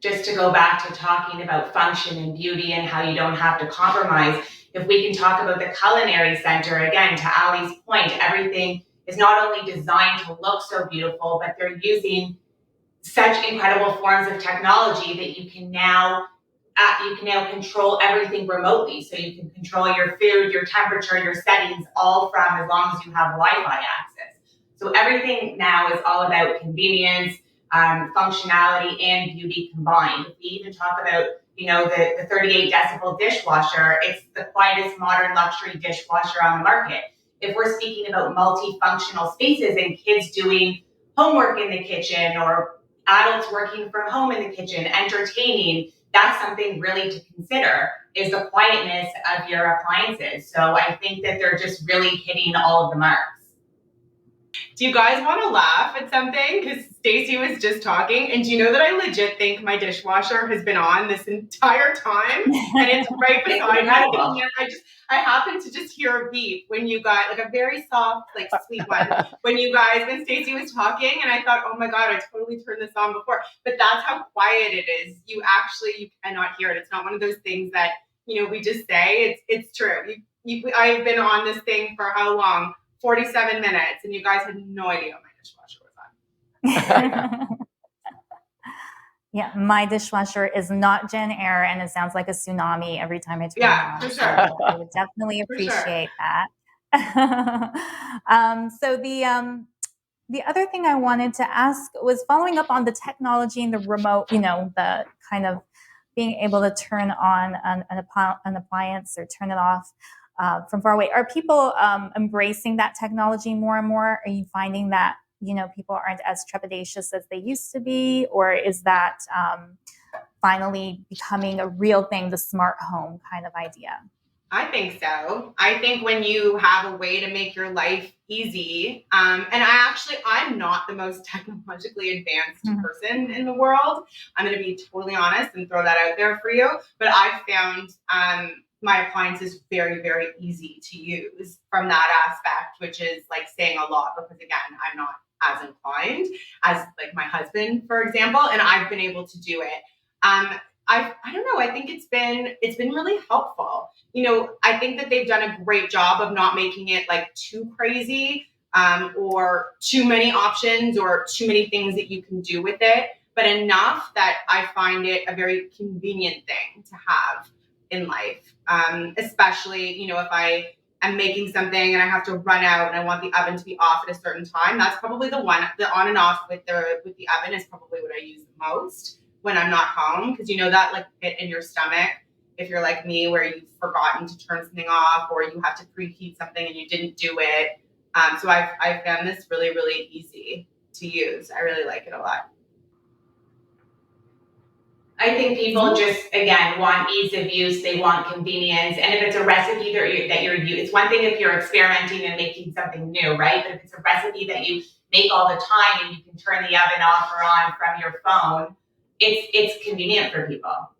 just to go back to talking about function and beauty and how you don't have to compromise, if we can talk about the culinary center, again, to Ali's point, everything is not only designed to look so beautiful, but they're using such incredible forms of technology that you can now control everything remotely. So you can control your food, your temperature, your settings, all from as long as you have Wi-Fi access. So everything now is all about convenience, functionality, and beauty combined. If we even talk about, the 38 decibel dishwasher, it's the quietest modern luxury dishwasher on the market. If we're speaking about multifunctional spaces and kids doing homework in the kitchen or adults working from home in the kitchen, entertaining, that's something really to consider, is the quietness of your appliances. So I think that they're just really hitting all of the marks. Do you guys want to laugh at something? Because Stacey was just talking, and do you know that I legit think my dishwasher has been on this entire time, and it's right beside me. And yet I happen to just hear a beep when you got like a very soft, like sweet one when Stacey was talking, and I thought, oh my god, I totally turned this on before. But that's how quiet it is. You cannot hear it. It's not one of those things that we just say. It's true. I've been on this thing for how long? 47 minutes, and you guys had no idea my dishwasher was on. Yeah, my dishwasher is not JennAir, and it sounds like a tsunami every time I turn it on. For sure. So I would definitely appreciate that. So the other thing I wanted to ask was following up on the technology and the remote, the kind of being able to turn on an appliance or turn it off from far away. Are people embracing that technology more and more? Are you finding that people aren't as trepidatious as they used to be, or is that finally becoming a real thing, the smart home kind of idea? I think so. I think when you have a way to make your life easy, and I'm not the most technologically advanced person in the world. I'm going to be totally honest and throw that out there for you. But I've found my appliances very, very easy to use from that aspect, which is like saying a lot because again, I'm not as inclined as like my husband, for example, and I've been able to do it. I don't know. I think it's been really helpful. I think that they've done a great job of not making it like too crazy or too many options or too many things that you can do with it, but enough that I find it a very convenient thing to have in life. Especially, if I am making something and I have to run out and I want the oven to be off at a certain time. That's probably the on and off with the oven is probably what I use the most when I'm not home, because that like pit in your stomach if you're like me where you've forgotten to turn something off or you have to preheat something and you didn't do it. So I've found this really, really easy to use. I really like it a lot. I think people just, again, want ease of use. They want convenience. And if it's a recipe that you're using, it's one thing if you're experimenting and making something new, right? But if it's a recipe that you make all the time and you can turn the oven off or on from your phone, it's convenient for people.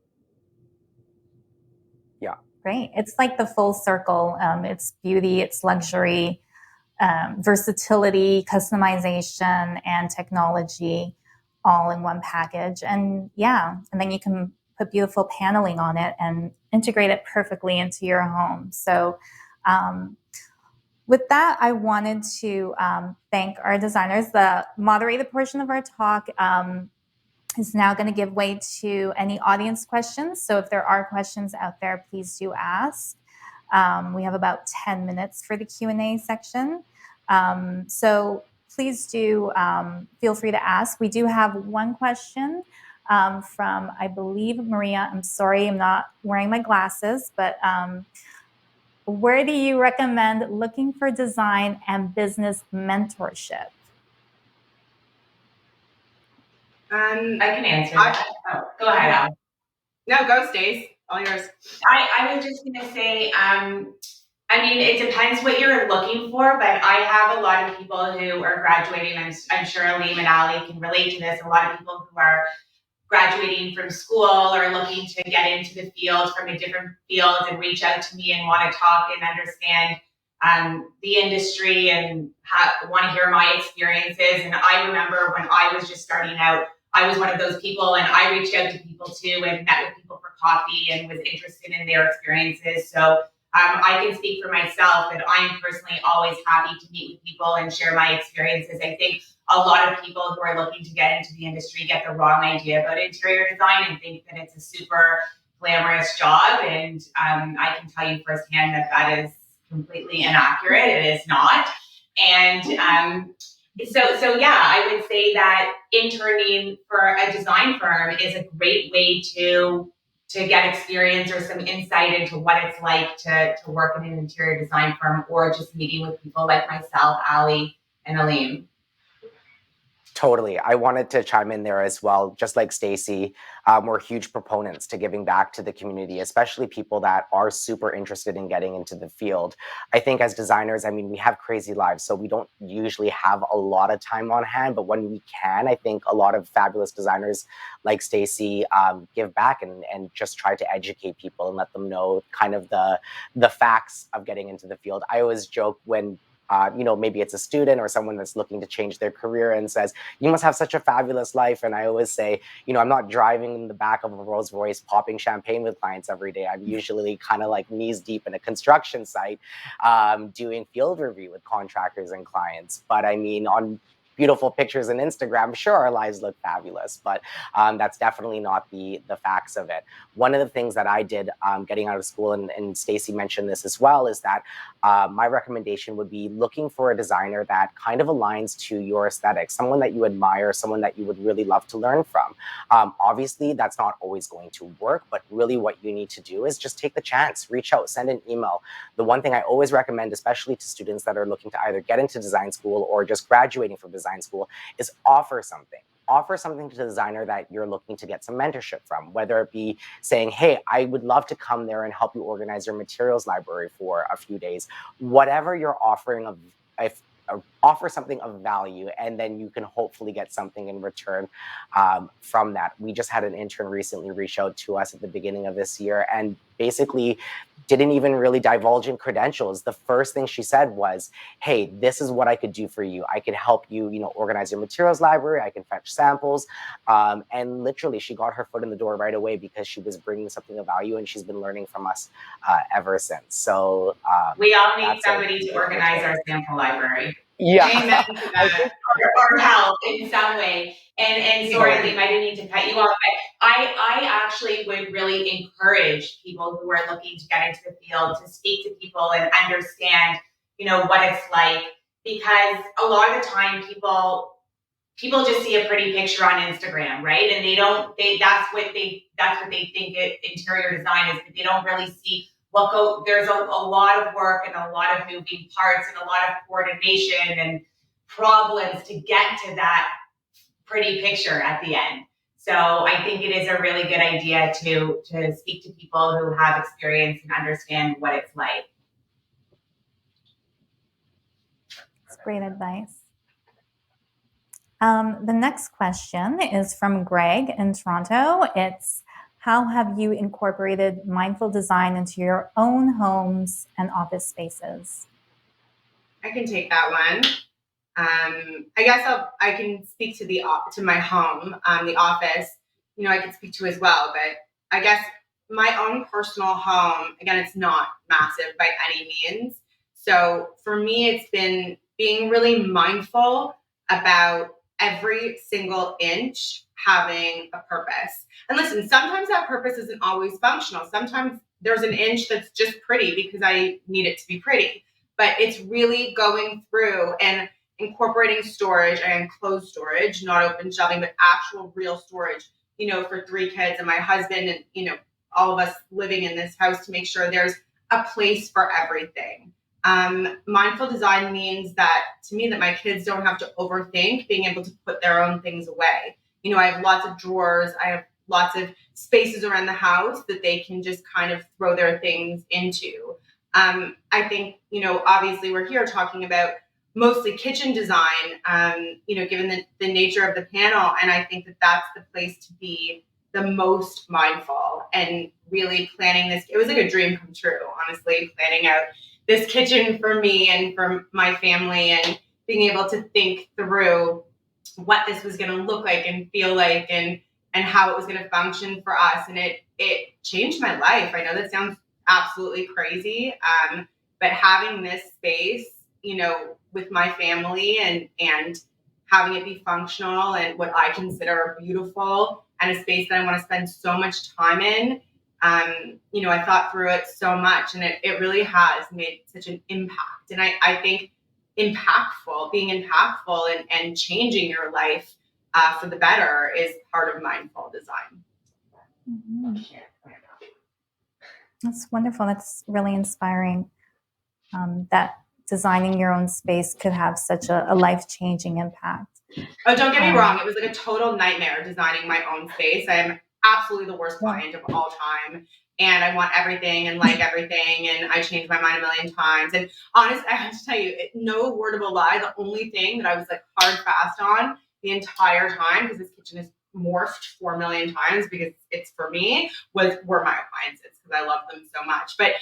Yeah. Great. It's like the full circle. It's beauty, it's luxury, versatility, customization, and technology all in one package. And then you can put beautiful paneling on it and integrate it perfectly into your home. So with that, I wanted to thank our designers. The moderated portion of our talk is now going to give way to any audience questions. So if there are questions out there, please do ask. We have about 10 minutes for the Q&A section. So please do feel free to ask. We do have one question from, I believe, Maria. I'm sorry, I'm not wearing my glasses, but where do you recommend looking for design and business mentorship? I can answer that. Go ahead, Al. No, go, Stace. All yours. I was just going to say, it depends what you're looking for, but I have a lot of people who are graduating. I'm sure Aleem and Ali can relate to this. A lot of people who are graduating from school or looking to get into the field from a different field and reach out to me and want to talk and understand the industry and want to hear my experiences. And I remember when I was just starting out, I was one of those people, and I reached out to people too and met with people for coffee and was interested in their experiences. So I can speak for myself that I'm personally always happy to meet with people and share my experiences. I think a lot of people who are looking to get into the industry get the wrong idea about interior design and think that it's a super glamorous job. And I can tell you firsthand that is completely inaccurate. It is not. And so I would say that interning for a design firm is a great way to get experience or some insight into what it's like to work in an interior design firm, or just meeting with people like myself, Ali, and Aleem. Totally. I wanted to chime in there as well. Just like Stacy, we're huge proponents to giving back to the community, especially people that are super interested in getting into the field. I think as designers, I mean, we have crazy lives, so we don't usually have a lot of time on hand. But when we can, I think a lot of fabulous designers like Stacy give back and just try to educate people and let them know kind of the facts of getting into the field. I always joke when maybe it's a student or someone that's looking to change their career and says, you must have such a fabulous life. And I always say, I'm not driving in the back of a Rolls Royce popping champagne with clients every day. I'm usually kind of like knees deep in a construction site doing field review with contractors and clients. But I mean, on beautiful pictures on Instagram, sure, our lives look fabulous, but that's definitely not the facts of it. One of the things that I did getting out of school, and Stacy mentioned this as well, is that my recommendation would be looking for a designer that kind of aligns to your aesthetic, someone that you admire, someone that you would really love to learn from. Obviously, that's not always going to work, but really what you need to do is just take the chance, reach out, send an email. The one thing I always recommend, especially to students that are looking to either get into design school or just graduating from design school, is offer something. Offer something to the designer that you're looking to get some mentorship from, whether it be saying, hey, I would love to come there and help you organize your materials library for a few days. Whatever you're offering, offer something of value, and then you can hopefully get something in return from that. We just had an intern recently reach out to us at the beginning of this year and basically didn't even really divulge in credentials. The first thing she said was, hey, this is what I could do for you. I could help you, organize your materials library. I can fetch samples. And literally she got her foot in the door right away because she was bringing something of value, and she's been learning from us ever since. So we all need somebody to organize our sample library. Yeah. Amen to that. Or help in some way. And sorry, Liam, I didn't mean to cut you off, but I actually would really encourage people who are looking to get into the field to speak to people and understand, what it's like, because a lot of the time people just see a pretty picture on Instagram, right? And that's what they think interior design is, but they don't really see there's a lot of work and a lot of moving parts and a lot of coordination and problems to get to that pretty picture at the end. So I think it is a really good idea to speak to people who have experience and understand what it's like. That's great advice. The next question is from Greg in Toronto. It's, how have you incorporated mindful design into your own homes and office spaces? I can take that one. I guess I can speak to my home, the office. I can speak to as well, but I guess my own personal home, again, it's not massive by any means. So for me, it's been being really mindful about every single inch having a purpose. And listen, sometimes that purpose isn't always functional. Sometimes there's an inch that's just pretty because I need it to be pretty. But it's really going through and incorporating storage and enclosed storage, not open shelving, but actual real storage, for 3 kids and my husband and, all of us living in this house, to make sure there's a place for everything. Mindful design means that, to me, that my kids don't have to overthink being able to put their own things away. I have lots of drawers. I have lots of spaces around the house that they can just kind of throw their things into. I think, obviously we're here talking about mostly kitchen design, given the nature of the panel. And I think that that's the place to be the most mindful and really planning this. It was like a dream come true, honestly, planning out this kitchen for me and for my family, and being able to think through what this was going to look like and feel like, and how it was going to function for us. And it changed my life. I know that sounds absolutely crazy. But having this space, with my family and having it be functional and what I consider beautiful, and a space that I want to spend so much time in, I thought through it so much, and it really has made such an impact. And I think being impactful and changing your life for the better is part of mindful design. Mm-hmm. That's wonderful. That's really inspiring. That designing your own space could have such a life-changing impact. Oh, don't get me wrong. It was like a total nightmare designing my own space. I am absolutely the worst client of all time. And I want everything and like everything. And I changed my mind a million times. And honestly, I have to tell you, no word of a lie, the only thing that I was like hard fast on the entire time, because this kitchen is morphed 4 million times because it's for me, were my appliances, because I love them so much. But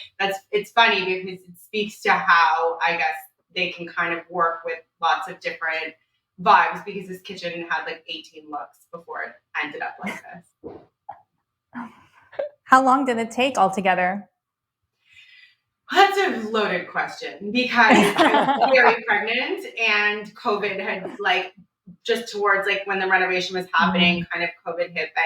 it's funny because it speaks to how I guess they can kind of work with lots of different vibes, because this kitchen had like 18 looks before it ended up like this. How long did it take altogether? That's a loaded question, because I was very pregnant and COVID had like just towards like when the renovation was happening, kind of COVID hit. But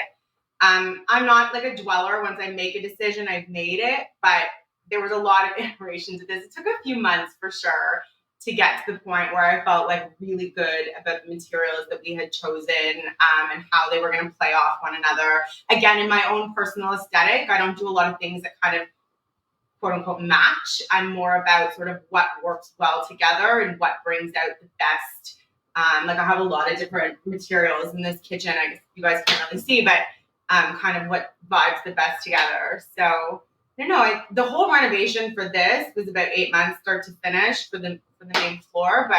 I'm not like a dweller. Once I make a decision, I've made it. But there was a lot of iterations of this. It took a few months for sure to get to the point where I felt like really good about the materials that we had chosen, and how they were going to play off one another. Again, in my own personal aesthetic, I don't do a lot of things that kind of quote unquote match. I'm more about sort of what works well together and what brings out the best. Like I have a lot of different materials in this kitchen. I guess you guys can't really see, but kind of what vibes the best together. So I don't know. The whole renovation for this was about 8 months, start to finish, for the main floor. But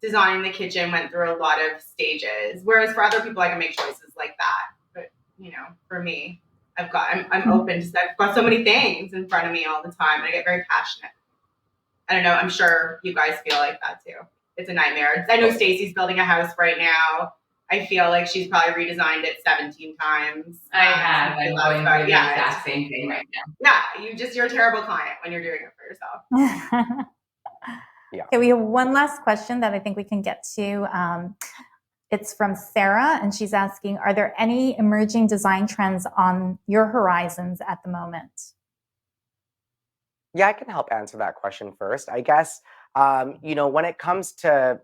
designing the kitchen went through a lot of stages. Whereas for other people, I can make choices like that. But you know, for me, I'm open to, I've got so many things in front of me all the time, and I get very passionate. I don't know. I'm sure you guys feel like that too. It's a nightmare. I know Stacey's building a house right now. I feel like she's probably redesigned it 17 times. I have. I'm going through the exact same thing right now. Yeah, you're a terrible client when you're doing it for yourself. Yeah. Okay, we have one last question that I think we can get to. It's from Sarah, and she's asking, are there any emerging design trends on your horizons at the moment? Yeah, I can help answer that question first. I guess, when it comes to,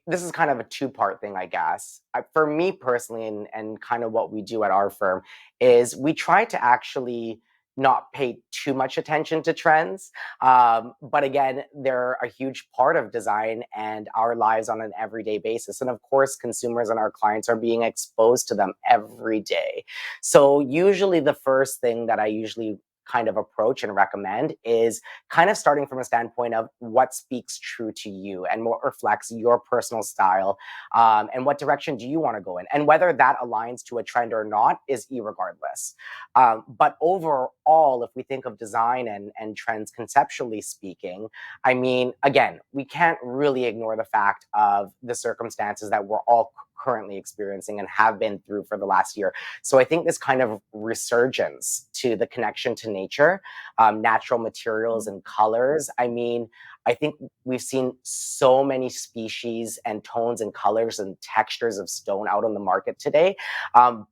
this is kind of a two-part thing, I guess. For me personally, and kind of what we do at our firm, is we try to actually not pay too much attention to trends. But again, they're a huge part of design and our lives on an everyday basis. And of course, consumers and our clients are being exposed to them every day. So usually the first thing that I usually kind of approach and recommend is kind of starting from a standpoint of what speaks true to you and what reflects your personal style, and what direction do you want to go in, and whether that aligns to a trend or not is irregardless. But overall, if we think of design and trends conceptually speaking, I mean, again, we can't really ignore the fact of the circumstances that we're all currently experiencing and have been through for the last year. So I think this kind of resurgence to the connection to nature, natural materials and colors. I mean, I think we've seen so many species and tones and colors and textures of stone out on the market today.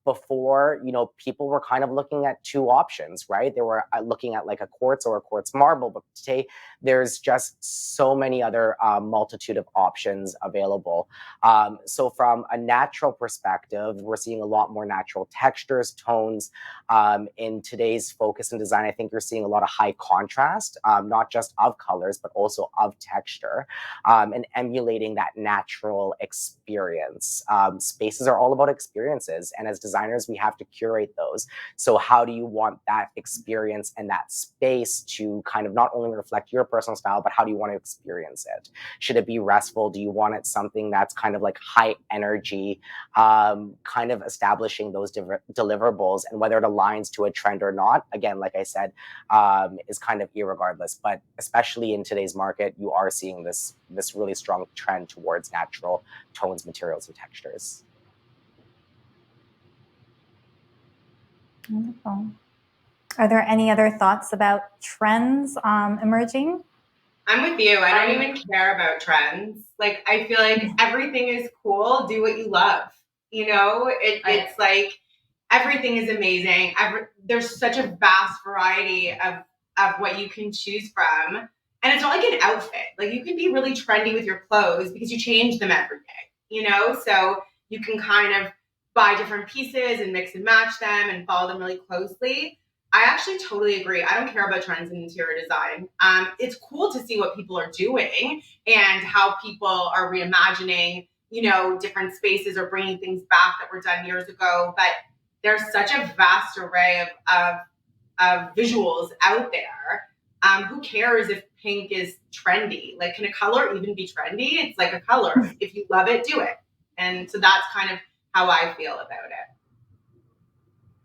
Before, people were kind of looking at two options, right? They were looking at like a quartz or a quartz marble, but today there's just so many other multitude of options available. So from a natural perspective, we're seeing a lot more natural textures, tones. In today's focus and design, I think you're seeing a lot of high contrast, not just of colors, but also of texture, and emulating that natural experience. Spaces are all about experiences, and as designers, we have to curate those. So how do you want that experience and that space to kind of not only reflect your personal style, but how do you want to experience it? Should it be restful? Do you want it something that's kind of like high energy, kind of establishing those deliverables, and whether it aligns to a trend or not, again, like I said, is kind of irregardless. But especially in today's market, you are seeing this really strong trend towards natural tones, materials, and textures. Wonderful. Are there any other thoughts about trends emerging? I'm with you. I don't even care about trends. Like, I feel like everything is cool. Do what you love. It's like everything is amazing. There's such a vast variety of what you can choose from. And it's not like an outfit. Like, you can be really trendy with your clothes because you change them every day, So you can kind of buy different pieces and mix and match them and follow them really closely. I actually totally agree. I don't care about trends in interior design. It's cool to see what people are doing and how people are reimagining, different spaces or bringing things back that were done years ago. But there's such a vast array of visuals out there. Who cares if pink is trendy? Like, can a color even be trendy? It's like a color. If you love it, do it. And so that's kind of how I feel about it.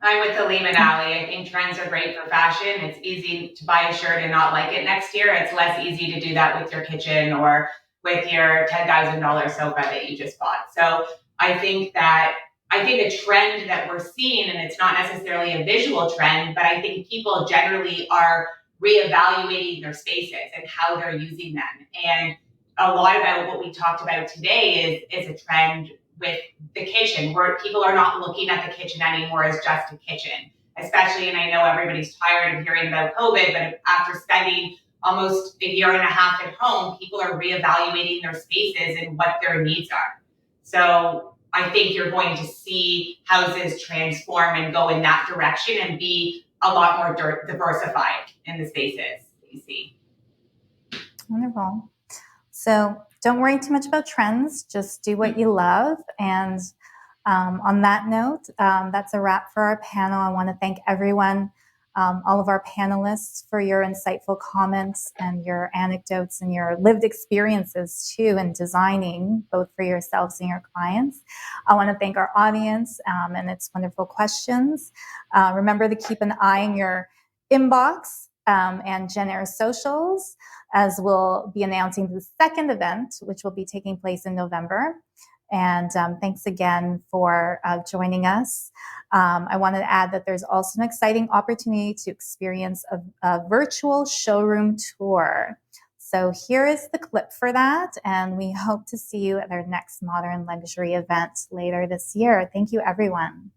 I'm with Aleem and Ali. I think trends are great for fashion. It's easy to buy a shirt and not like it next year. It's less easy to do that with your kitchen or with your $10,000 sofa that you just bought. So I think a trend that we're seeing, and it's not necessarily a visual trend, but I think people generally are reevaluating their spaces and how they're using them. And a lot about what we talked about today is a trend with the kitchen, where people are not looking at the kitchen anymore as just a kitchen, especially, and I know everybody's tired of hearing about COVID, but after spending almost a year and a half at home, people are reevaluating their spaces and what their needs are. So I think you're going to see houses transform and go in that direction and be a lot more diversified in the spaces that you see. Wonderful. So don't worry too much about trends. Just do what you love. And on that note, that's a wrap for our panel. I want to thank everyone, all of our panelists, for your insightful comments and your anecdotes and your lived experiences too in designing, both for yourselves and your clients. I want to thank our audience and its wonderful questions. Remember to keep an eye on your inbox and JennAir socials, as we'll be announcing the second event, which will be taking place in November. And thanks again for joining us. I wanted to add that there's also an exciting opportunity to experience a virtual showroom tour. So here is the clip for that, and we hope to see you at our next Modern Luxury event later this year. Thank you, everyone.